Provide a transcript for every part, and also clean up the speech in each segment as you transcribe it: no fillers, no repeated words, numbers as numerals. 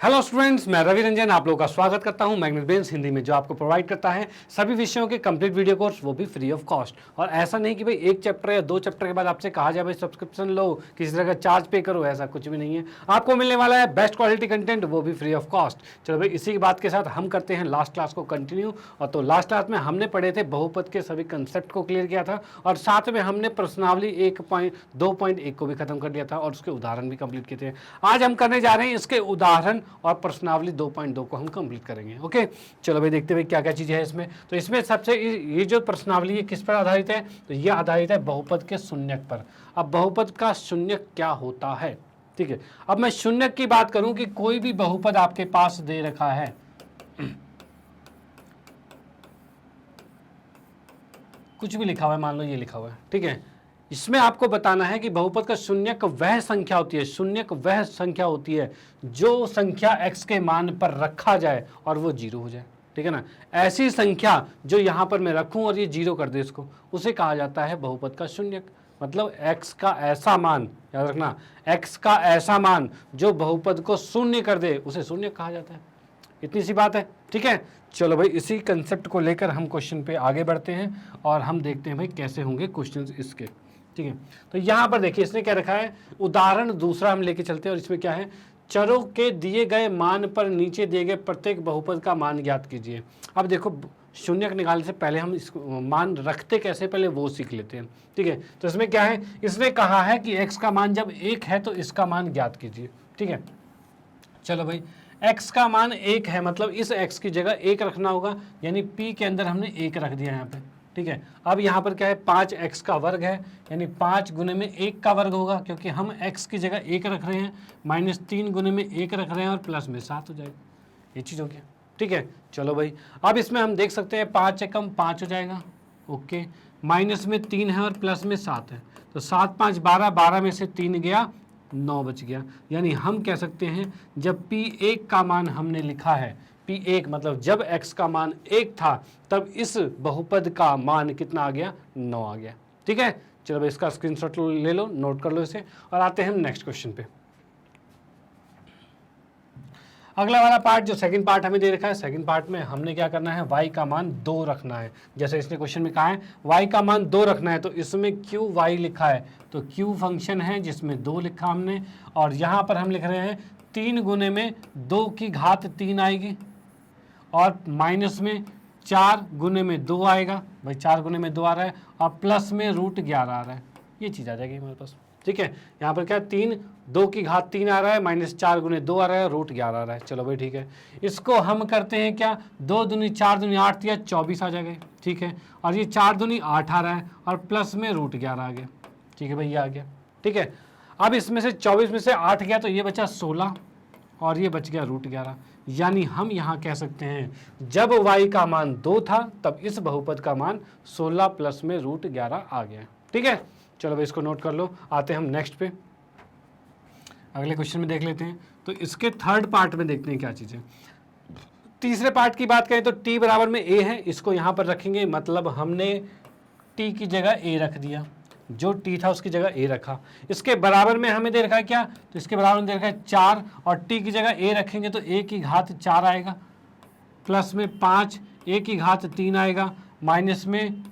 Hello students, मैं रवि रंजन आप लोगों का स्वागत करता हूं मैग्नेट ब्रेन्स हिंदी में, जो आपको प्रोवाइड करता है सभी विषयों के कंप्लीट वीडियो कोर्स, वो भी फ्री ऑफ कॉस्ट। और ऐसा नहीं कि भाई एक चैप्टर या दो चैप्टर के बाद आपसे कहा जाए भाई सब्सक्रिप्शन लो, किसी तरह का चार्ज पे करो, ऐसा कुछ भी नहीं है। आपको मिलने वाला है बेस्ट क्वालिटी कंटेंट, वो भी फ्री ऑफ कॉस्ट। चलो भाई, इसी की बात के साथ हम करते हैं लास्ट क्लास को कंटिन्यू। और तो लास्ट क्लास में हमने पढ़े थे बहुपद के सभी कंसेप्ट को क्लियर किया था, और साथ में हमने प्रश्नावली 1.2.1 को भी खत्म कर दिया था और उसके उदाहरण भी कंप्लीट किए थे। आज हम करने जा रहे हैं इसके उदाहरण और प्रश्नावली 2.2 को हम कंप्लीट करेंगे। ओके, चलो भाई देखते हुए क्या क्या चीजें है इसमें। तो इसमें सबसे ये जो प्रश्नावली है किस पर आधारित है, तो ये आधारित है बहुपद के शून्यक पर। अब बहुपद का शून्यक क्या होता है, ठीक है। अब मैं शून्यक की बात करूं कि कोई भी बहुपद आपके पास दे रखा है, कुछ भी लिखा हुआ है, मान लो ये लिखा हुआ है, ठीक है। इसमें आपको बताना है कि बहुपद का शून्यक वह संख्या होती है, शून्यक वह संख्या होती है जो संख्या x के मान पर रखा जाए और वो जीरो हो जाए, ठीक है ना। ऐसी संख्या जो यहाँ पर मैं रखूं और ये जीरो कर दे इसको, उसे कहा जाता है बहुपद का शून्यक। मतलब x का ऐसा मान, याद रखना, x का ऐसा मान जो बहुपद को शून्य कर दे उसे शून्यक कहा जाता है। इतनी सी बात है, ठीक है। चलो भाई, इसी कंसेप्ट को लेकर हम क्वेश्चन पे आगे बढ़ते हैं और हम देखते हैं भाई कैसे होंगे क्वेश्चंस इसके, ठीक है। तो यहाँ पर देखिए इसने क्या रखा है, उदाहरण दूसरा हम लेके चलते हैं। और इसमें क्या है, चरों के दिए गए मान पर नीचे दिए गए प्रत्येक बहुपद का मान ज्ञात कीजिए। अब देखो, शून्यक निकालने से पहले हम इसको मान रखते कैसे, पहले वो सीख लेते हैं, ठीक है। तो इसमें क्या है, इसने कहा है कि x का मान जब 1 है तो इसका मान ज्ञात कीजिए, ठीक है। चलो भाई, x का मान 1 है, मतलब इस x की जगह 1 रखना होगा, यानी p के अंदर हमने 1 रख दिया यहाँ पे, ठीक है। अब यहाँ पर क्या है, 5x का वर्ग है, यानी 5 गुने में 1 का वर्ग होगा, क्योंकि हम x की जगह 1 रख रहे हैं, -3 गुने में 1 रख रहे हैं और प्लस में 7 हो जाएगा। ये चीज़ हो गया, ठीक है। चलो भाई, अब इसमें हम देख सकते हैं 5 से कम 5 हो जाएगा, ओके। माइनस में 3 है और प्लस में 7 है, तो 7 5 12, 12 में से 3 गया, 9 बच गया। यानी हम कह सकते हैं जब P1 का मान हमने लिखा है, P1 मतलब जब x का मान 1 था तब इस बहुपद का मान कितना आ गया, 9 आ गया, ठीक है। चलो भाई, इसका स्क्रीनशॉट ले लो, नोट कर लो इसे, और आते हैं हम नेक्स्ट क्वेश्चन पे। अगला वाला पार्ट जो सेकंड पार्ट हमें दे रखा है, सेकंड पार्ट में हमने क्या करना है, y का मान 2 रखना है। जैसे इसने क्वेश्चन में कहा है y का मान 2 रखना है, तो इसमें qy लिखा है, तो q फंक्शन है जिसमें 2 लिखा हमने, और यहाँ पर हम लिख रहे हैं 3 गुने में 2 की घात 3 आएगी, और माइनस में 4 गुने में 2 आएगा, भाई 4 गुने में 2 आ रहा है, और प्लस में √11 आ रहा है, ये चीज़ आ जाएगी हमारे पास, ठीक है। यहाँ पर क्या, 2 की घात 3 आ रहा है, -4 गुने 2 आ रहा है, √11 आ रहा है। चलो भाई ठीक है, इसको हम करते हैं क्या, 2 दूनी 4 दूनी 8 या 24 आ जाएगा, ठीक है। और ये 4 दूनी 8 आ रहा है, और प्लस में √11 आ गया, ठीक है भाई, ये आ गया, ठीक है। अब इसमें से 24 में से 8 गया तो ये बचा 16, और ये बच गया √11। यानी हम यहाँ कह सकते हैं जब y का मान 2 था तब इस बहुपद का मान 16 प्लस में √11 आ गया, ठीक है। चलो भाई, इसको नोट कर लो, आते हैं हम नेक्स्ट पे, अगले क्वेश्चन में देख लेते हैं। तो इसके थर्ड पार्ट में देखते हैं क्या चीज़ है। तीसरे पार्ट की बात करें तो t बराबर में a है, इसको यहाँ पर रखेंगे, मतलब हमने t की जगह a रख दिया, जो t था उसकी जगह a रखा। इसके बराबर में हमें दे रखा है क्या, तो इसके बराबर में दे रखा है 4, और t की जगह a रखेंगे तो a की घात 4 आएगा, प्लस में 5, a की घात 3 आएगा, माइनस में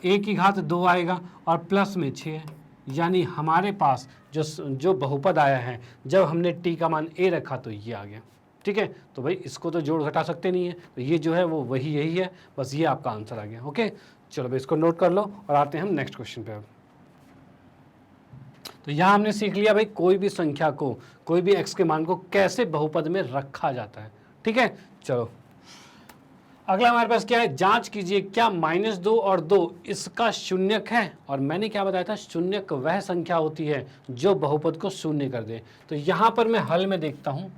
a की घात 2 आएगा, और प्लस में 6 है। यानी हमारे पास जो बहुपद आया है जब हमने t का मान a रखा तो ये आ गया, ठीक है। तो भाई इसको तो जोड़ घटा सकते नहीं है, तो ये जो है वो वही यही है, बस ये आपका आंसर आ गया, ओके। चलो भाई, इसको नोट कर लो और आते हैं हम नेक्स्ट क्वेश्चन पे। तो यहाँ हमने सीख लिया भाई कोई भी संख्या को, कोई भी x के मान को कैसे बहुपद में रखा जाता है, ठीक है। चलो अगला हमारे पास क्या है, जांच कीजिए क्या -2 और 2 इसका शून्यक है। और मैंने क्या बताया था, शून्यक वह संख्या होती है जो बहुपद को शून्य कर दे। तो यहाँ पर मैं हल में देखता हूँ,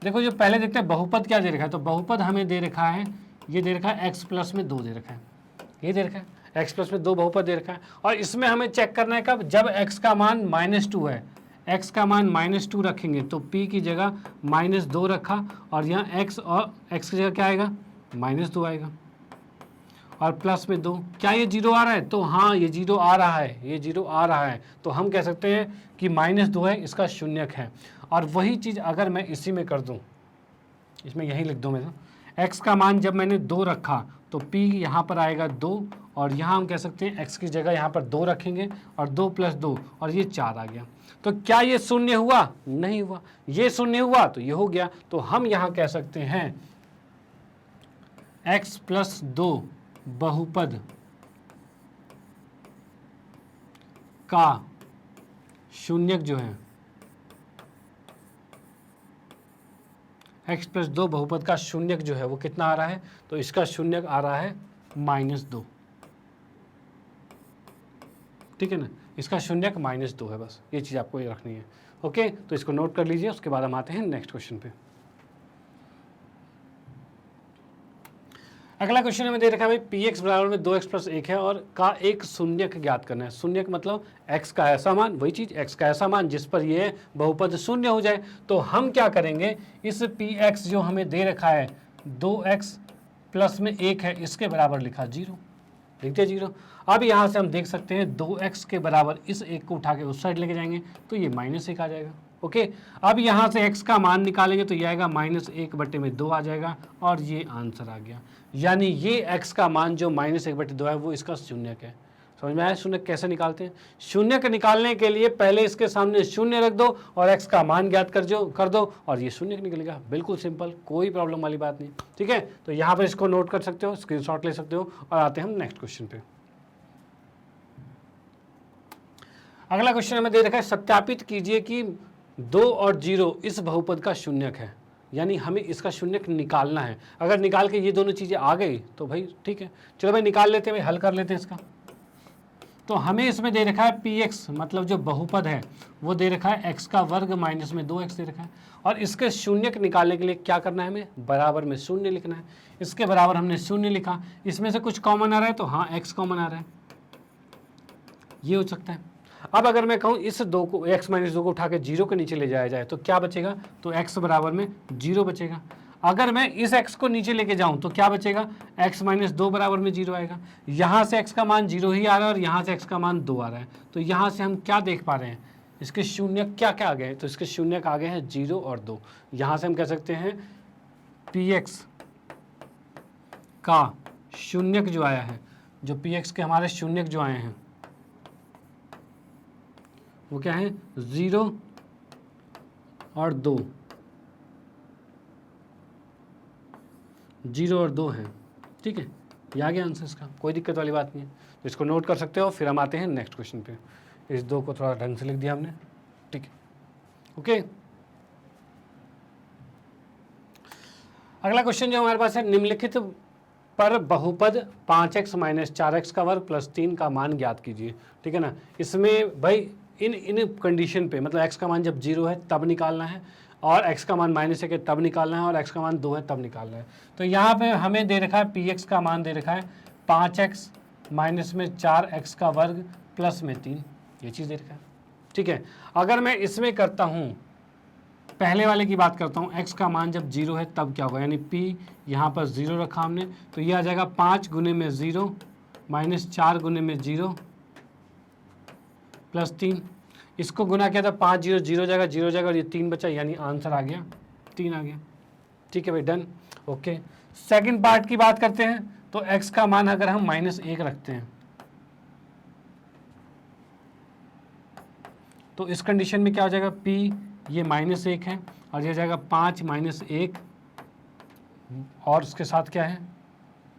देखो जो पहले देखते हैं बहुपद क्या दे रखा है, तो बहुपद हमें दे रखा है, ये दे रखा है x प्लस में 2 दे रखा है, ये दे रखा है x प्लस में 2 बहुपद दे रखा है। और इसमें हमें चेक करना है कब, जब x का मान -2 है, x का मान -2 रखेंगे तो p की जगह -2 रखा, और यहाँ x और x की जगह क्या आएगा, -2 आएगा, और प्लस में 2, क्या ये 0 आ रहा है, तो हाँ ये 0 आ रहा है, ये 0 आ रहा है, तो हम कह सकते हैं कि -2 है, इसका शून्यक है। और वही चीज़ अगर मैं इसी में कर दूं, इसमें यही लिख दूं मैं, x का मान जब मैंने 2 रखा तो p यहाँ पर आएगा 2, और यहाँ हम कह सकते हैं x की जगह यहाँ पर 2 रखेंगे और 2 + 2 और ये 4 आ गया। तो क्या ये शून्य हुआ? नहीं हुआ। ये शून्य हुआ तो ये हो गया। तो हम यहाँ कह सकते हैं x + 2 बहुपद का शून्यक जो है, x + 2 बहुपद का शून्यक जो है वो कितना आ रहा है? तो इसका शून्यक आ रहा है -2। ठीक है ना, इसका शून्यक -2 है। बस ये चीज़ आपको ये रखनी है। ओके, तो इसको नोट कर लीजिए। उसके बाद हम आते हैं नेक्स्ट क्वेश्चन पे। अगला क्वेश्चन हमें दे रखा है भाई px = 2x + 1 है और का एक शून्यक ज्ञात करना है। शून्यक मतलब x का ऐसा मान, वही चीज x का ऐसा मान जिस पर ये बहुपद शून्य हो जाए। तो हम क्या करेंगे, इस px जो हमें दे रखा है 2x + में 1 है, इसके बराबर लिखा 0, लिख दिया 0। अब यहाँ से हम देख सकते हैं 2x के बराबर इस 1 को उठा के उस साइड लेके जाएंगे तो ये -1 आ जाएगा। ओके, अब यहाँ से x का मान निकालेंगे तो ये आएगा -1/2 आ जाएगा और ये आंसर आ गया। यानी ये x का मान जो -1/2 है वो इसका शून्यक है। समझ में आया शून्यक कैसे निकालते हैं? शून्यक निकालने के लिए पहले इसके सामने शून्य रख दो और x का मान ज्ञात कर दो और ये शून्यक निकलेगा। बिल्कुल सिंपल, कोई प्रॉब्लम वाली बात नहीं। ठीक है, तो यहाँ पर इसको नोट कर सकते हो, स्क्रीनशॉट ले सकते हो और आते हैं हम नेक्स्ट क्वेश्चन पे। अगला क्वेश्चन हमें दे रखा है सत्यापित कीजिए कि 2 और 0 इस बहुपद का शून्यक है। यानी हमें इसका शून्यक निकालना है। अगर निकाल के ये दोनों चीज़ें आ गई तो भाई ठीक है, चलो भाई निकाल लेते हैं, भाई हल कर लेते हैं इसका। तो हमें इसमें दे रखा है px मतलब जो बहुपद है वो दे रखा है x का वर्ग - 2x दे रखा है और इसके शून्यक निकालने के लिए क्या करना है, हमें बराबर में शून्य लिखना है। इसके बराबर हमने शून्य लिखा, इसमें से कुछ कॉमन आ रहा है तो हाँ x कॉमन आ रहा है, ये हो सकता है। अब अगर मैं कहूँ इस 2 को x - 2 को उठा के 0 के नीचे ले जाया जाए तो क्या बचेगा, तो x बराबर में 0 बचेगा। अगर मैं इस x को नीचे लेके जाऊं तो क्या बचेगा, x - 2 बराबर में 0 आएगा। यहाँ से x का मान 0 ही आ रहा है और यहाँ से x का मान 2 आ रहा है। तो यहाँ से हम क्या देख पा रहे हैं, इसके शून्यक क्या क्या आ गए, तो इसके शून्यक आ गए हैं 0 और 2। यहाँ से हम कह सकते हैं px का शून्यक जो आया है, जो px के हमारे शून्यक जो आए हैं वो क्या है, 0 और 2, 0 और 2 है। ठीक है, ये आ गया आंसर इसका, कोई दिक्कत वाली बात नहीं है। तो इसको नोट कर सकते हो। फिर हम आते हैं नेक्स्ट क्वेश्चन पे। इस 2 को थोड़ा ढंग से लिख दिया हमने। ठीक है, ओके। अगला क्वेश्चन जो हमारे पास है, निम्नलिखित पर बहुपद 5x - 4x का वर्ग + 3 का मान ज्ञात कीजिए। ठीक है ना, इसमें भाई इन कंडीशन पे मतलब x का मान जब 0 है तब निकालना है और x का मान -1 है तब निकालना है और x का मान 2 है तब निकालना है। तो यहाँ पे हमें दे रखा है px का मान दे रखा है 5x - 4x का वर्ग + 3, ये चीज़ दे रखा है। ठीक है, अगर मैं इसमें करता हूँ, पहले वाले की बात करता हूँ, x का मान जब 0 है तब क्या होगा, यानी p यहाँ पर 0 रखा हमने तो ये आ जाएगा 5 × 0 - 4 × 0 + 3। इसको गुना किया था 5 0 0 जाएगा 0 जाएगा और ये 3 बचा, यानी आंसर आ गया 3 आ गया। ठीक है भाई, डन। ओके, सेकंड पार्ट की बात करते हैं। तो x का मान अगर हम -1 रखते हैं तो इस कंडीशन में क्या हो जाएगा, p ये -1 है और ये जाएगा 5 - 1 और उसके साथ क्या है,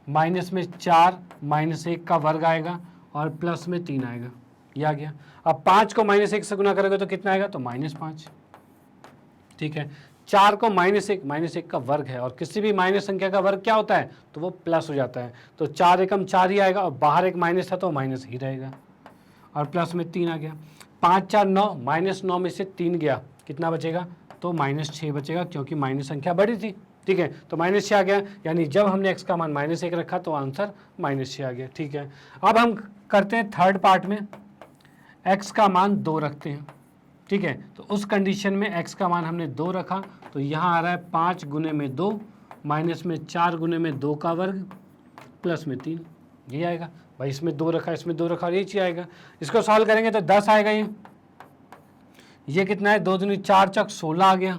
-4 -1 का वर्ग आएगा और +3 आएगा, ये आ गया। अब 5 को -1 से गुना करोगे तो कितना आएगा, तो -5। ठीक है, 4 को -1 का वर्ग है और किसी भी माइनस संख्या का वर्ग क्या होता है, तो वो प्लस हो जाता है। तो 4 एकम 4 ही आएगा और बाहर एक माइनस था तो माइनस ही रहेगा और +3 आ गया। 5 4 9, -9 में से 3 गया, कितना बचेगा, तो -6 बचेगा क्योंकि माइनस संख्या बड़ी थी। ठीक है, तो -6 आ गया, यानी जब हमने x का मान -1 रखा तो आंसर -6 आ गया। ठीक है, अब हम करते हैं थर्ड पार्ट में, x का मान 2 रखते हैं। ठीक है, तो उस कंडीशन में x का मान हमने 2 रखा तो यहाँ आ रहा है 5 × 2 -4 × 2 का वर्ग +3, ये आएगा भाई। इसमें 2 रखा, इसमें 2 रखा और ये चीज़ आएगा। इसको सॉल्व करेंगे तो 10 आएगा, ये कितना है, 2 दूनी 4 चौक 16 आ गया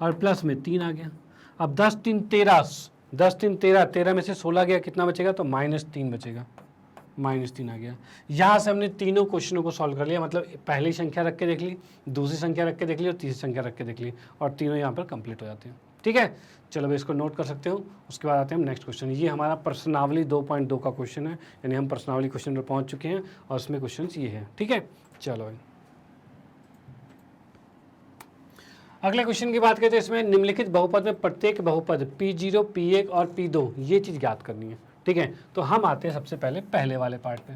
और प्लस में 3 आ गया। अब 10 3 13, 10 3 13, 13 में से 16 गया, कितना बचेगा, तो -3 बचेगा, -3 आ गया। यहाँ से हमने तीनों क्वेश्चनों को सॉल्व कर लिया, मतलब पहली संख्या रख के देख ली, दूसरी संख्या रख के देख ली और तीसरी संख्या रख के देख ली, और तीनों यहाँ पर कंप्लीट हो जाते हैं। ठीक है, चलो भाई इसको नोट कर सकते हो। उसके बाद आते हैं हम नेक्स्ट क्वेश्चन। ये हमारा प्रश्नावली 2.2 का क्वेश्चन है, यानी हम प्रश्नावली क्वेश्चन पर पहुँच चुके हैं और उसमें क्वेश्चन ये है। ठीक है, चलो भाई अगले क्वेश्चन की बात करते हैं। इसमें निम्नलिखित बहुपद में प्रत्येक बहुपद P0, P1 और P2 ये चीज़ ज्ञात करनी है। ठीक है, तो हम आते हैं सबसे पहले वाले पार्ट पे।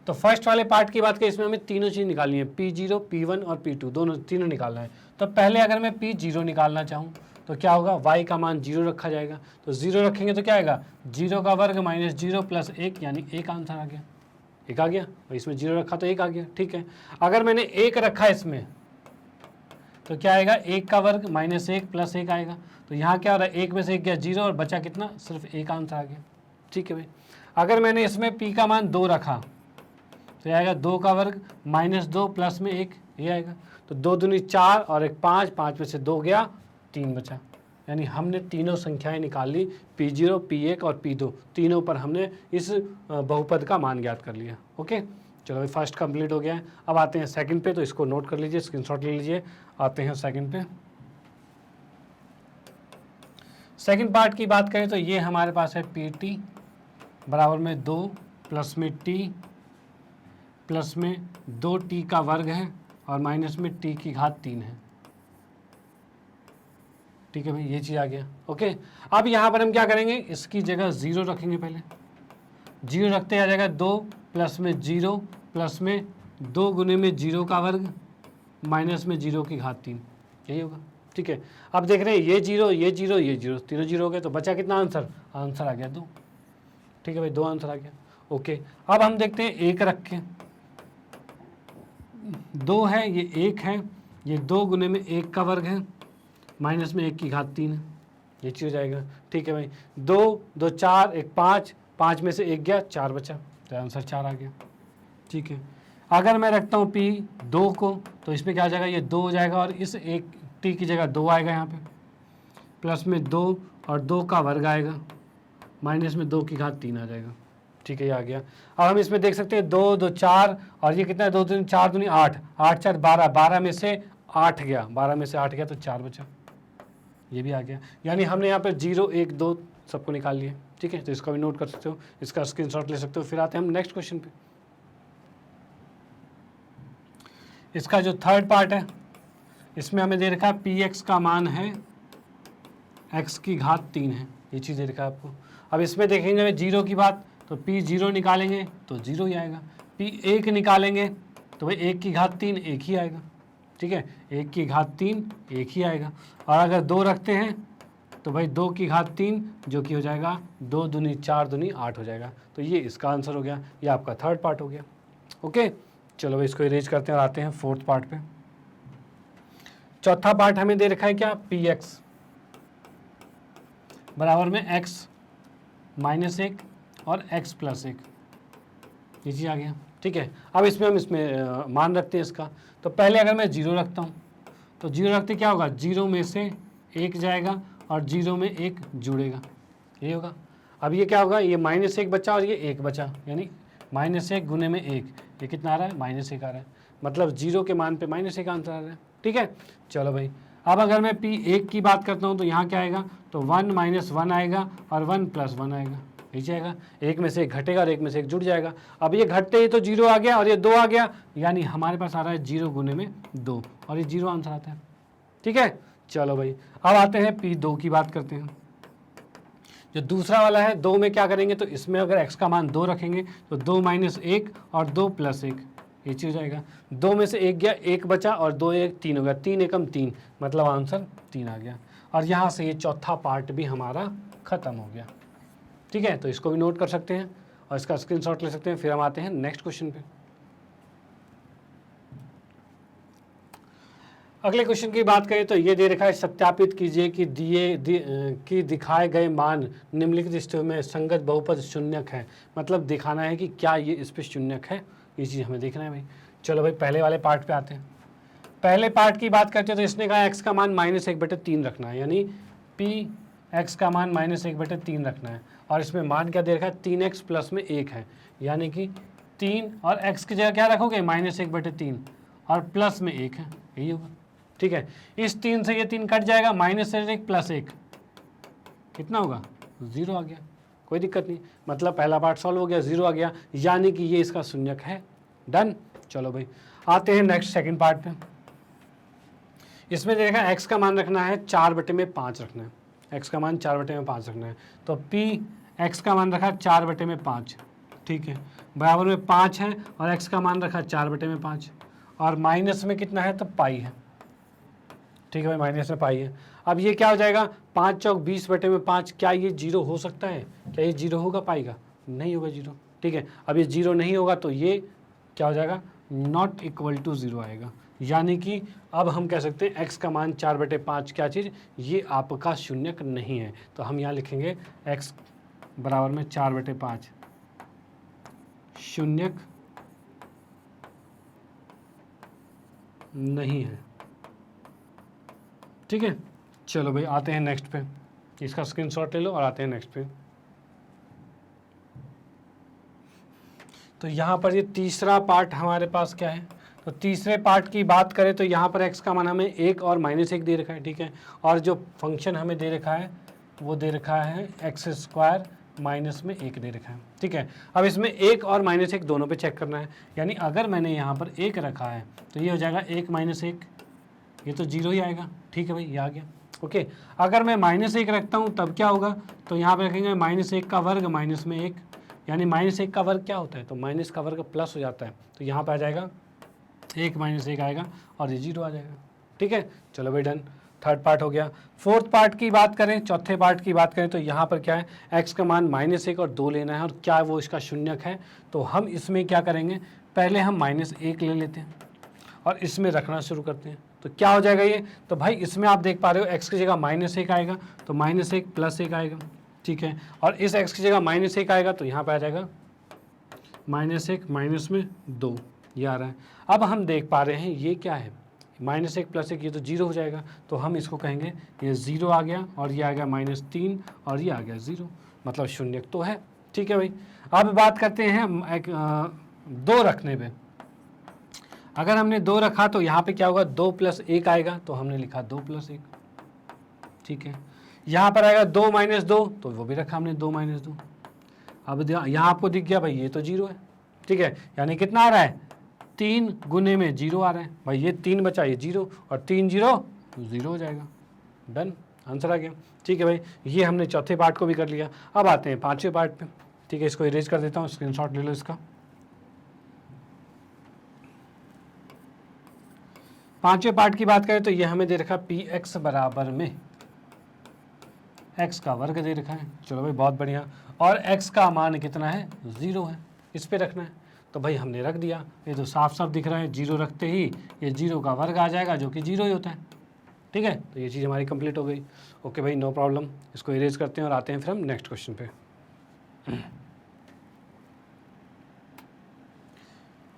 तो फर्स्ट वाले पार्ट की बात करें, इसमें हमें तीनों चीज़ निकालनी है, P0, P1 और P2, तीनों निकालना है। तो पहले अगर मैं P0 निकालना चाहूँ तो क्या होगा, y का मान 0 रखा जाएगा। तो 0 रखेंगे तो क्या आएगा, 0 का वर्ग -0 प्लस 1, यानी 1 आंसर आ गया, 1 आ गया। और इसमें 0 रखा तो 1 आ गया। ठीक है, अगर मैंने 1 रखा इसमें तो क्या आएगा, 1 का वर्ग -1 प्लस 1 आएगा। तो यहाँ क्या हो रहा है, 1 में से 1 गया 0 और बचा कितना, सिर्फ 1 आंसर आ गया। ठीक है भाई, अगर मैंने इसमें p का मान 2 रखा तो आएगा 2 का वर्ग -2 प्लस में 1, ये आएगा। तो 2 दूनी 4 और 1 5, 5 में से 2 गया, 3 बचा। यानी हमने तीनों संख्याएं निकाल ली, P0, P1 और P2, तीनों पर हमने इस बहुपद का मान ज्ञात कर लिया। ओके, चलो भाई फर्स्ट कंप्लीट हो गया है। अब आते हैं सेकंड पे, तो इसको नोट कर लीजिए, स्क्रीनशॉट ले लीजिए। आते हैं सेकंड पे। सेकंड पार्ट की बात करें तो ये हमारे पास है PT बराबर में 2 प्लस में T प्लस में 2T का वर्ग है और माइनस में T की घात 3 है। ठीक है भाई, ये चीज़ आ गया। ओके, अब यहाँ पर हम क्या करेंगे, इसकी जगह 0 रखेंगे। पहले 0 रखते आ जाएगा 2 प्लस में 0 प्लस में 2 गुने में 0 का वर्ग माइनस में 0 की घात 3, यही होगा। ठीक है, अब देख रहे हैं ये 0 ये 0 ये 0, तीनों 0 हो गए, तो बचा कितना आंसर, आंसर आ गया 2। ठीक है भाई, 2 आंसर आ गया। ओके, अब हम देखते हैं 1 रख के, 2 है ये 1 है, ये 2 गुने में 1 का वर्ग है माइनस में 1 की घात 3 है, ये चीज़ हो जाएगा। ठीक है भाई, 2 2 4 1 5, 5 में से 1 गया, 4 बचा, तो आंसर 4 आ गया। ठीक है, अगर मैं रखता हूँ P2 को तो इसमें क्या आ जाएगा, ये 2 हो जाएगा और इस 1 T की जगह 2 आएगा यहाँ पे, प्लस में 2 और 2 का वर्ग आएगा माइनस में 2 की घात 3 आ जाएगा। ठीक है, ये आ गया। अब हम इसमें देख सकते हैं 2 2 4 और ये कितना है, 2 3 4 दूनी 8, 8 4 12, 12 में से 8 गया, 12 में से 8 गया तो 4 बचा, ये भी आ गया। यानी हमने यहाँ पर 0 1 2 सबको निकाल लिया। ठीक है, तो इसका भी नोट कर सकते हो, इसका स्क्रीनशॉट ले सकते हो। फिर आते हैं हम नेक्स्ट क्वेश्चन पे। इसका जो थर्ड पार्ट है, इसमें हमें दे रखा है Px का मान है x की घात 3 है, ये चीज़ दे रखा है आपको। अब इसमें देखेंगे हमें 0 की बात, तो P0 निकालेंगे तो 0 ही आएगा, P1 निकालेंगे तो भाई 1 की घात 3 1 ही आएगा। ठीक है, 1 की घात 3 1 ही आएगा। और अगर 2 रखते हैं तो भाई 2 की घात 3 जो कि हो जाएगा 2 दूनी 4 दूनी 8 हो जाएगा। तो ये इसका आंसर हो गया, ये आपका थर्ड पार्ट हो गया। ओके, चलो भाई इसको इरेज करते हैं और आते हैं फोर्थ पार्ट पे। चौथा पार्ट हमें दे रखा है क्या, Px बराबर में x माइनस 1 और x प्लस 1, ये चीज़ आ गया। ठीक है, अब इसमें हम मान रखते हैं इसका। तो पहले अगर मैं 0 रखता हूँ तो 0 रखते क्या होगा, 0 में से 1 जाएगा और 0 में 1 जुड़ेगा, ये होगा। अब ये क्या होगा, ये -1 बचा और ये 1 बचा, यानी -1 गुने में 1, ये कितना आ रहा है, -1 आ रहा है, मतलब 0 के मान पे -1 आंसर आ रहा है। ठीक है, चलो भाई अब अगर मैं P1 की बात करता हूँ तो यहाँ क्या आएगा, तो 1 - 1 आएगा और 1 + 1 आएगा, नीचे आएगा, 1 में से 1 घटेगा और 1 में से 1 जुड़ जाएगा। अब ये घटते ही तो 0 आ गया और ये 2 आ गया, यानी हमारे पास आ रहा है 0 गुने में 2 और ये 0 आंसर आता है। ठीक है, चलो भाई अब आते हैं P2 की बात करते हैं। जो दूसरा वाला है 2 में क्या करेंगे, तो इसमें अगर x का मान 2 रखेंगे तो 2 - 1 और 2 + 1, ये चीज़ हो जाएगा। 2 में से 1 गया, 1 बचा और 2 1 3 हो गया, 3 एकम 3, मतलब आंसर 3 आ गया। और यहाँ से ये चौथा पार्ट भी हमारा ख़त्म हो गया। ठीक है, तो इसको भी नोट कर सकते हैं और इसका स्क्रीनशॉट ले सकते हैं। फिर हम आते हैं नेक्स्ट क्वेश्चन पे। अगले क्वेश्चन की बात करें तो ये दे रखा है, सत्यापित कीजिए कि दिखाए गए मान निम्नलिखित स्थिति में संगत बहुपद शून्यक है। मतलब दिखाना है कि क्या ये इस पे शून्यक है, ये चीज़ हमें देखना है भाई। चलो भाई पहले वाले पार्ट पे आते हैं। पहले पार्ट की बात करते हैं तो इसने कहा x का मान -1/3 रखना है, यानी p x का मान -1/3 रखना है, और इसमें मान क्या दे रखा है 3x प्लस में 1 है, यानी कि 3 और x की जगह क्या रखोगे -1/3 और प्लस में 1 है, यही होगा। ठीक है, इस 3 से ये 3 कट जाएगा, -1 प्लस 1 कितना होगा 0 आ गया, कोई दिक्कत नहीं, मतलब पहला पार्ट सॉल्व हो गया, 0 आ गया, यानी कि ये इसका शून्यक है। डन। चलो भाई आते हैं नेक्स्ट सेकंड पार्ट पे। इसमें देखा x का मान रखना है 4/5 रखना है, x का मान 4/5 रखना है, तो p x का मान रखा 4/5, ठीक है, बराबर में 5 है, और x का मान रखा 4/5, और माइनस में कितना है तो पाई है। ठीक है भाई, माइनस में पाई है। अब ये क्या हो जाएगा 5 चौक 20/5, क्या ये 0 हो सकता है? क्या ये 0 होगा पाई का? नहीं होगा 0। ठीक है, अब ये 0 नहीं होगा तो ये क्या हो जाएगा नॉट इक्वल टू 0 आएगा, यानी कि अब हम कह सकते हैं x का मान 4/5 क्या चीज़, ये आपका शून्यक नहीं है। तो हम यहाँ लिखेंगे x बराबर में 4/5 शून्यक नहीं है। ठीक है, चलो भाई आते हैं नेक्स्ट पे, इसका स्क्रीनशॉट ले लो और आते हैं नेक्स्ट पे। तो यहाँ पर ये तीसरा पार्ट हमारे पास क्या है, तो तीसरे पार्ट की बात करें तो यहाँ पर x का मान हमें 1 और -1 दे रखा है। ठीक है, और जो फंक्शन हमें दे रखा है वो दे रखा है x² माइनस में 1 दे रखा है। ठीक है, अब इसमें 1 और -1 दोनों पे चेक करना है, यानी अगर मैंने यहाँ पर 1 रखा है तो ये हो जाएगा 1 - 1, ये तो 0 ही आएगा। ठीक है भाई, ये आ गया। ओके, अगर मैं -1 रखता हूँ तब क्या होगा, तो यहाँ पे रखेंगे -1 का वर्ग माइनस में 1, यानी -1 का वर्ग क्या होता है, तो माइनस का वर्ग प्लस हो जाता है, तो यहाँ पे आ जाएगा 1 - 1 आएगा और ये 0 आ जाएगा। ठीक है, चलो भाई डन, थर्ड पार्ट हो गया। फोर्थ पार्ट की बात करें, चौथे पार्ट की बात करें तो यहाँ पर क्या है x का मान -1 और 2 लेना है, और क्या वो इसका शून्यक है, तो हम इसमें क्या करेंगे, पहले हम -1 ले लेते हैं और इसमें रखना शुरू करते हैं, तो क्या हो जाएगा ये, तो भाई इसमें आप देख पा रहे हो x की जगह -1 आएगा तो -1 प्लस 1 आएगा। ठीक है, और इस x की जगह -1 आएगा तो यहाँ पे आ जाएगा -1 माइनस में 2, ये आ रहा है। अब हम देख पा रहे हैं ये क्या है, -1 प्लस 1, ये तो 0 हो जाएगा, तो हम इसको कहेंगे ये 0 आ गया, और ये आ गया -3 और ये आ गया 0, मतलब शून्यक तो है। ठीक है भाई, अब बात करते हैं 2 रखने पे। अगर हमने 2 रखा तो यहाँ पे क्या होगा 2 + 1 आएगा, तो हमने लिखा 2 + 1। ठीक है, यहाँ पर आएगा 2 - 2, तो वो भी रखा हमने 2 - 2। अब यहाँ आपको दिख गया भाई ये तो 0 है। ठीक है, यानी कितना आ रहा है 3 गुने में 0 आ रहा है भाई, ये 3 बचा ये 0, और 3 0 0 हो जाएगा। डन, आंसर आ गया। ठीक है भाई, ये हमने चौथे पार्ट को भी कर लिया। अब आते हैं पांचवें पार्ट पे। ठीक है, इसको इरेज कर देता हूँ, स्क्रीनशॉट ले लो इसका। पांचवें पार्ट की बात करें तो ये हमें दे रखा px बराबर में x का वर्ग दे रखा है। चलो भाई बहुत बढ़िया, और x का मान कितना है 0 है, इस पे रखना है, तो भाई हमने रख दिया। ये तो साफ साफ दिख रहा है, 0 रखते ही ये 0 का वर्ग आ जाएगा जो कि 0 ही होता है। ठीक है, तो ये चीज़ हमारी कंप्लीट हो गई। ओके भाई, नो प्रॉब्लम, इसको इरेज करते हैं और आते हैं फिर हम नेक्स्ट क्वेश्चन पे।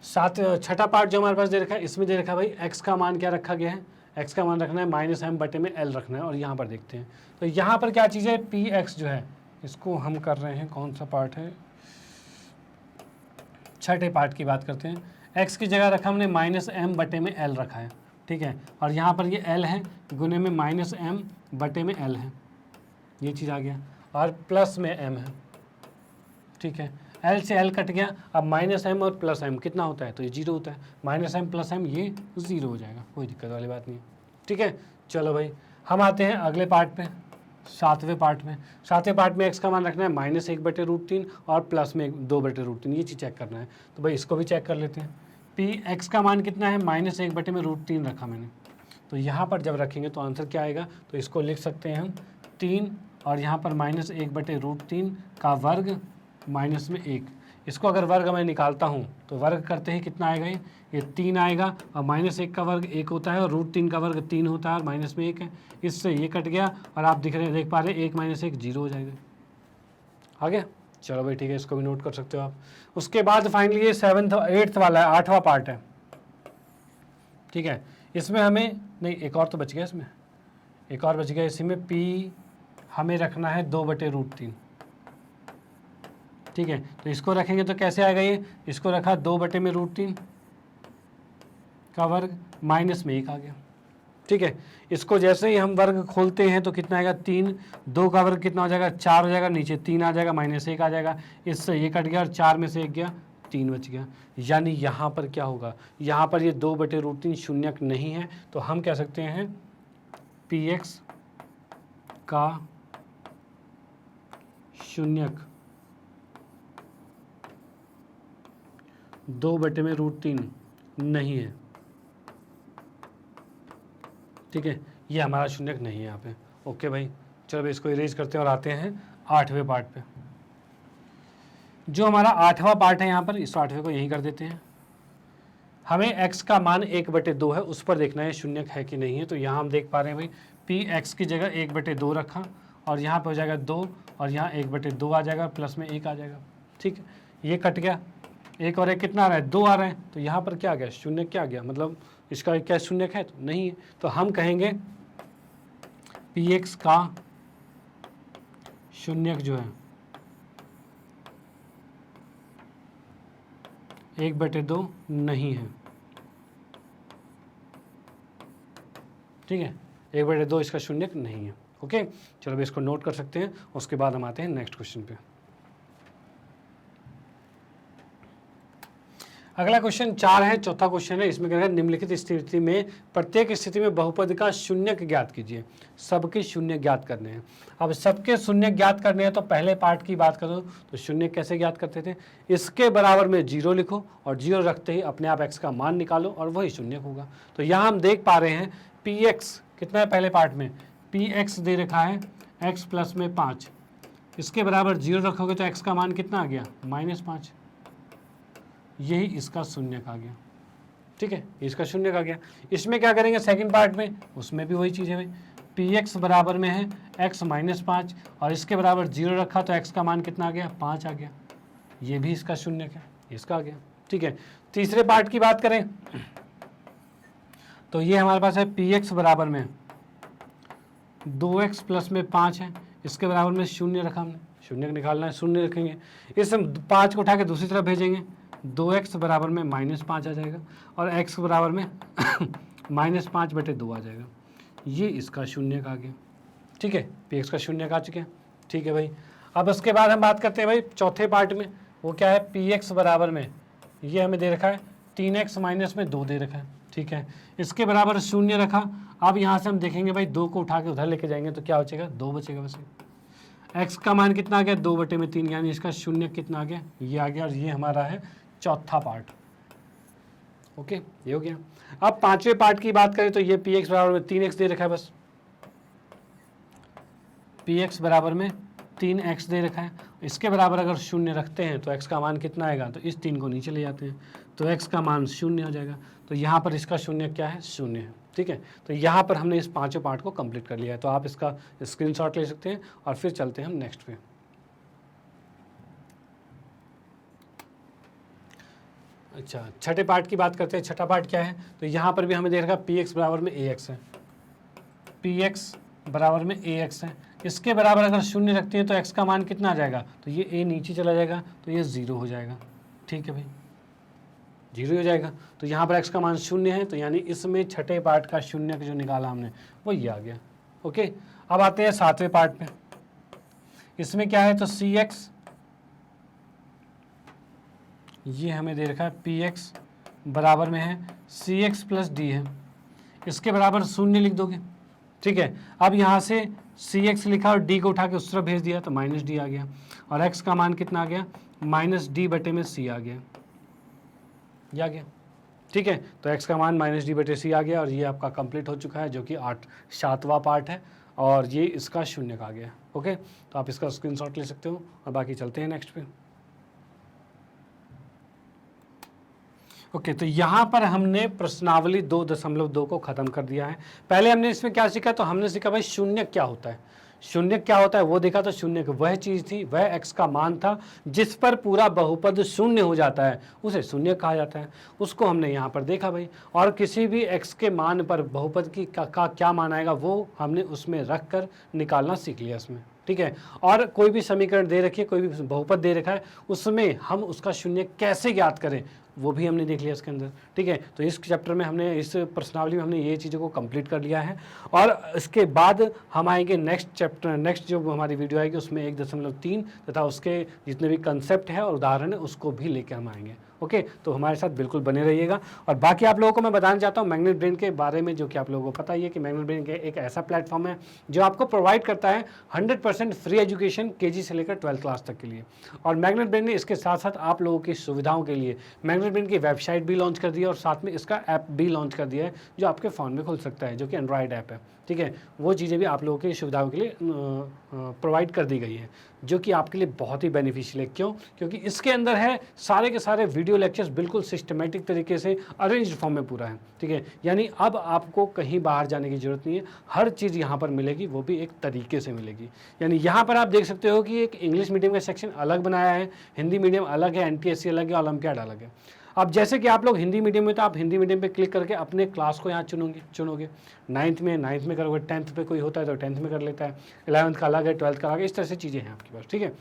छठा पार्ट जो हमारे पास दे रखा है, इसमें दे रखा है भाई x का मान क्या रखा गया है, x का मान रखना है -m/l रखना है, और यहाँ पर देखते हैं तो यहाँ पर क्या चीज़ है px जो है, इसको हम कर रहे हैं, कौन सा पार्ट है, छठे पार्ट की बात करते हैं। x की जगह रखा हमने -m/l रखा है। ठीक है, और यहाँ पर ये l है, गुने में -m/l है, ये चीज़ आ गया, और प्लस में m है। ठीक है, L से L कट गया, अब -m और +m कितना होता है, तो ये 0 होता है, -m + m ये 0 हो जाएगा, कोई दिक्कत वाली बात नहीं है। ठीक है, चलो भाई हम आते हैं अगले पार्ट पे, सातवें पार्ट में। सातवें पार्ट में x का मान रखना है -1/√3 और प्लस में 2/√3, ये चीज़ चेक करना है, तो भाई इसको भी चेक कर लेते हैं। x का मान कितना है -1/√3 रखा मैंने, तो यहाँ पर जब रखेंगे तो आंसर क्या आएगा, तो इसको लिख सकते हैं हम 3, और यहाँ पर -1/√3 का वर्ग माइनस में 1, इसको अगर वर्ग मैं निकालता हूँ तो वर्ग करते ही कितना आएगा, ये 3 आएगा, और -1 का वर्ग 1 होता है, और √3 का वर्ग 3 होता है, और माइनस में 1 है, इससे ये कट गया, और आप देख पा रहे हैं 1 - 1 0 हो जाएगा। आ गया, चलो भाई ठीक है, इसको भी नोट कर सकते हो आप। उसके बाद फाइनली ये 8th वाला है, 8वां पार्ट है। ठीक है, इसमें हमें नहीं, एक और तो बच गया, इसमें एक और बच गया, इसी में p हमें रखना है 2/√3। ठीक है, तो इसको रखेंगे तो कैसे आएगा ये, इसको रखा 2/√3 का वर्ग माइनस में 1 आ गया। ठीक है, इसको जैसे ही हम वर्ग खोलते हैं तो कितना आएगा 3, 2 का वर्ग कितना हो जाएगा 4 हो जाएगा, नीचे 3 आ जाएगा, -1 आ जाएगा, इससे ये कट गया और 4 में से 1 गया, 3 बच गया। यानी यहाँ पर क्या होगा, यहाँ पर ये 2/√3 शून्यक नहीं है, तो हम कह सकते हैं px का शून्यक 2/√3 नहीं है। ठीक है, ये हमारा शून्यक नहीं है यहाँ पे। ओके भाई, चलो भाई इसको इरेज करते हैं और आते हैं 8वें पार्ट पे। जो हमारा 8वां पार्ट है यहाँ पर, इस 8वें को यहीं कर देते हैं। हमें x का मान 1/2 है, उस पर देखना है शून्यक है कि नहीं है। तो यहाँ हम देख पा रहे हैं भाई px की जगह 1/2 रखा और यहाँ पे हो जाएगा 2 और यहाँ 1/2 आ जाएगा, प्लस में 1 आ जाएगा। ठीक है, ये कट गया, 1 और 1 कितना आ रहा है 2 आ रहे हैं, तो यहाँ पर क्या आ गया शून्य, क्या आ गया, मतलब इसका क्या शून्यक है, तो नहीं है। तो हम कहेंगे px का शून्यक जो है 1/2 नहीं है। ठीक है, 1/2 इसका शून्यक नहीं है। ओके, चलो अभी इसको नोट कर सकते हैं, उसके बाद हम आते हैं नेक्स्ट क्वेश्चन पे। अगला क्वेश्चन 4 है, चौथा क्वेश्चन है। इसमें कह रहा है निम्नलिखित स्थिति में प्रत्येक स्थिति में बहुपद का शून्यक ज्ञात कीजिए। सबके शून्य ज्ञात करने हैं। अब सबके शून्य ज्ञात करने हैं तो पहले पार्ट की बात करो तो शून्य कैसे ज्ञात करते थे, इसके बराबर में 0 लिखो और 0 रखते ही अपने आप x का मान निकालो और वही शून्य होगा। तो यहाँ हम देख पा रहे हैं px कितना है, पहले पार्ट में px दे रखा है x प्लस में 5, इसके बराबर 0 रखोगे तो x का मान कितना आ गया -5, यही इसका शून्यक आ गया। ठीक है, इसका शून्यक आ गया। इसमें क्या करेंगे सेकंड पार्ट में, उसमें भी वही चीज़ है भाई, px बराबर में है x -5 और इसके बराबर 0 रखा तो x का मान कितना आ गया 5 आ गया, ये भी इसका शून्यक है, इसका आ गया। ठीक है, तीसरे पार्ट की बात करें तो ये हमारे पास है px बराबर में 2x प्लस में 5 है, इसके बराबर में 0 रखा हमने, शून्यक निकालना है, 0 रखेंगे, इस 5 को उठा के दूसरी तरफ भेजेंगे, 2x बराबर में -5 आ जाएगा और x बराबर में -5/2 आ जाएगा, ये इसका शून्यक आ गया। ठीक है, px का शून्यक आ चुके हैं। ठीक है भाई, अब उसके बाद हम बात करते हैं भाई चौथे पार्ट में, वो क्या है px बराबर में, ये हमें दे रखा है 3x माइनस में 2 दे रखा है। ठीक है, इसके बराबर 0 रखा। अब यहाँ से हम देखेंगे भाई 2 को उठा के उधर लेके जाएंगे तो क्या बचेगा 2 बचेगा बस। x का मान कितना आ गया 2/3, यानी इसका शून्यक कितना आ गया, ये आ गया, और ये हमारा है चौथा पार्ट। ओके, ये हो गया। अब पांचवें पार्ट की बात करें तो ये px बराबर में 3x दे रखा है, बस px बराबर में 3x दे रखा है, इसके बराबर अगर 0 रखते हैं तो x का मान कितना आएगा, तो इस 3 को नीचे ले जाते हैं तो x का मान 0 हो जाएगा। तो यहाँ पर इसका शून्य क्या है 0 है। ठीक है, तो यहाँ पर हमने इस पांचों पार्ट को कंप्लीट कर लिया है। तो आप इसका स्क्रीनशॉट ले सकते हैं और फिर चलते हैं हम नेक्स्ट पे। अच्छा, छठे पार्ट की बात करते हैं। छठा पार्ट क्या है, तो यहाँ पर भी हमें दे रखा px बराबर में ax है, px बराबर में ax है, इसके बराबर अगर 0 रखते हैं तो x का मान कितना आ जाएगा, तो ये a नीचे चला जाएगा तो ये 0 हो जाएगा। ठीक है भाई, 0 हो जाएगा। तो यहाँ पर x का मान 0 है, तो यानी इसमें छठे पार्ट का शून्यक जो निकाला हमने वो ये आ गया। ओके, अब आते हैं सातवें पार्ट पे। इसमें क्या है, तो cx, ये हमें दे रखा है px बराबर में है cx प्लस d है, इसके बराबर 0 लिख दोगे। ठीक है, अब यहाँ से cx लिखा और d को उठा के उस तरफ भेज दिया तो -d आ गया, और x का मान कितना आ गया -d/c आ गया, ये आ गया। ठीक है, तो x का मान -d/c आ गया और ये आपका कंप्लीट हो चुका है, जो कि 7वां पार्ट है और ये इसका शून्यक आ गया। ओके, तो आप इसका स्क्रीनशॉट ले सकते हो और बाकी चलते हैं नेक्स्ट पे। ओके, तो यहाँ पर हमने प्रश्नावली 2.2 को ख़त्म कर दिया है। पहले हमने इसमें क्या सीखा, तो हमने सीखा भाई शून्यक क्या होता है। शून्य क्या होता है वो देखा, तो शून्य वह चीज़ थी, वह x का मान था जिस पर पूरा बहुपद शून्य हो जाता है, उसे शून्य कहा जाता है। उसको हमने यहाँ पर देखा भाई, और किसी भी x के मान पर बहुपद की का क्या मान आएगा वो हमने उसमें रख कर निकालना सीख लिया इसमें, ठीक है। और कोई भी समीकरण दे रखी है, कोई भी बहुपद दे रखा है, उसमें हम उसका शून्य कैसे ज्ञात करें वो भी हमने देख लिया इसके अंदर, ठीक है। तो इस चैप्टर में हमने, इस प्रश्नावली में हमने ये चीज़ों को कंप्लीट कर लिया है। और इसके बाद हम आएंगे नेक्स्ट चैप्टर, नेक्स्ट जो हमारी वीडियो आएगी उसमें 1.3 तथा उसके जितने भी कंसेप्ट है और उदाहरण है उसको भी लेके हम आएंगे। ओके, तो हमारे साथ बिल्कुल बने रहिएगा। और बाकी आप लोगों को मैं बताना चाहता हूँ मैग्नेट ब्रेन के बारे में, जो कि आप लोगों को पता ही है कि मैग्नेट ब्रेन एक ऐसा प्लेटफॉर्म है जो आपको प्रोवाइड करता है 100% फ्री एजुकेशन केजी से लेकर 12th क्लास तक के लिए। और मैग्नेट ब्रेन ने इसके साथ साथ आप लोगों की सुविधाओं के लिए मैग्नेट ब्रेन की वेबसाइट भी लॉन्च कर दी है और साथ में इसका ऐप भी लॉन्च कर दिया है जो आपके फ़ोन में खुल सकता है, जो कि एंड्रॉयड ऐप है, ठीक है। वो चीज़ें भी आप लोगों की सुविधाओं के लिए प्रोवाइड कर दी गई है, जो कि आपके लिए बहुत ही बेनिफिशियल है। क्यों? क्योंकि इसके अंदर है सारे के सारे वीडियो लेक्चर्स बिल्कुल सिस्टमेटिक तरीके से अरेंज्ड फॉर्म में पूरा है, ठीक है। यानी अब आपको कहीं बाहर जाने की जरूरत नहीं है, हर चीज़ यहाँ पर मिलेगी, वो भी एक तरीके से मिलेगी। यानी यहाँ पर आप देख सकते हो कि एक इंग्लिश मीडियम का सेक्शन अलग बनाया है, हिंदी मीडियम अलग है, NTSC अलग है, ओलंपियाड अलग है। अब जैसे कि आप लोग हिंदी मीडियम में, तो आप हिंदी मीडियम पे क्लिक करके अपने क्लास को यहाँ चुनोगे। नाइन्थ में करोगे, 10th पे कोई होता है तो 10th में कर लेता है, 11th का अलग है, 12th का अलग है, इस तरह से चीज़ें हैं आपके पास, ठीक है।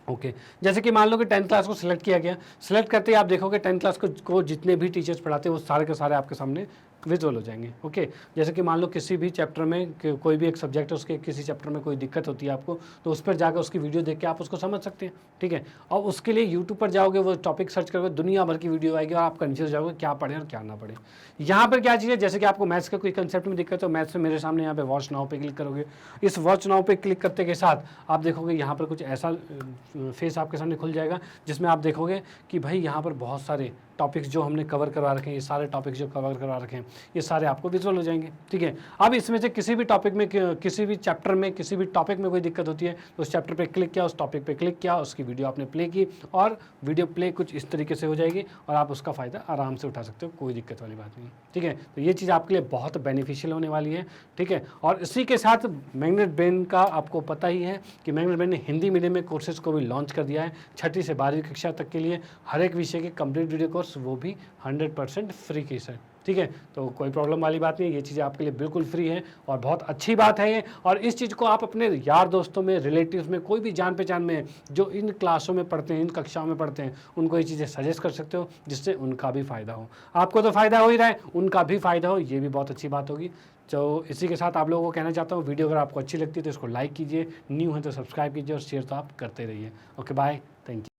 ओके, जैसे कि मान लो कि 10th क्लास को सिलेक्ट किया गया, सिलेक्ट करते ही आप देखोगे 10th क्लास को जितने भी टीचर्स पढ़ाते हैं वो सारे के सारे आपके सामने विजुअल हो जाएंगे। ओके, जैसे कि मान लो किसी भी चैप्टर में कोई भी एक सब्जेक्ट है, उसके किसी चैप्टर में कोई दिक्कत होती है आपको, तो उस पर जाकर उसकी वीडियो देख के आप उसको समझ सकते हैं, ठीक है। और उसके लिए यूट्यूब पर जाओगे, वो टॉपिक सर्च करोगे, दुनिया भर की वीडियो आएगी और आप कन्फ्यूज जाओगे क्या पढ़ें और क्या ना पढ़ें। यहाँ पर क्या चीज़ है, जैसे कि आपको मैथ्स का कोई कंसेप्ट में दिक्कत हो, मैथ्स में मेरे सामने यहाँ पे वॉच नाउ पे क्लिक करोगे। इस वॉच नाउ पे क्लिक करते के साथ आप देखोगे यहाँ पर कुछ ऐसा फेस आपके सामने खुल जाएगा जिसमें आप देखोगे कि भाई यहाँ पर बहुत सारे टॉपिक्स जो हमने कवर करवा रखे हैं, ये सारे टॉपिक्स जो कवर करवा रखे हैं, ये सारे आपको विजुअल हो जाएंगे, ठीक है। अब इसमें से किसी भी टॉपिक में, किसी भी चैप्टर में, किसी भी टॉपिक में कोई दिक्कत होती है तो उस चैप्टर पे क्लिक किया, उस टॉपिक पे क्लिक किया, उसकी वीडियो आपने प्ले की और वीडियो प्ले कुछ इस तरीके से हो जाएगी और आप उसका फ़ायदा आराम से उठा सकते हो, कोई दिक्कत वाली बात नहीं, ठीक है। तो ये चीज़ आपके लिए बहुत बेनिफिशियल होने वाली है, ठीक है। और इसी के साथ मैग्नेट ब्रेन का आपको पता ही है कि मैग्नेट ब्रेन ने हिंदी मीडियम में कोर्सेज को भी लॉन्च कर दिया है 6ठी से 12वीं कक्षा तक के लिए, हर एक विषय के कंप्लीट वीडियो कोर्स, वो भी 100% फ्री केस है, ठीक है। तो कोई प्रॉब्लम वाली बात नहीं है, ये चीज़ें आपके लिए बिल्कुल फ्री है और बहुत अच्छी बात है ये। और इस चीज़ को आप अपने यार दोस्तों में, रिलेटिव्स में, कोई भी जान पहचान में जो इन क्लासों में पढ़ते हैं, इन कक्षाओं में पढ़ते हैं, उनको ये चीज़ें सजेस्ट कर सकते हो जिससे उनका भी फ़ायदा हो। आपको तो फ़ायदा हो ही रहा है, उनका भी फ़ायदा हो, ये भी बहुत अच्छी बात होगी। तो इसी के साथ आप लोगों को कहना चाहता हूँ, वीडियो अगर आपको अच्छी लगती है तो इसको लाइक कीजिए, न्यू है तो सब्सक्राइब कीजिए और शेयर तो आप करते रहिए। Okay, bye, thank you.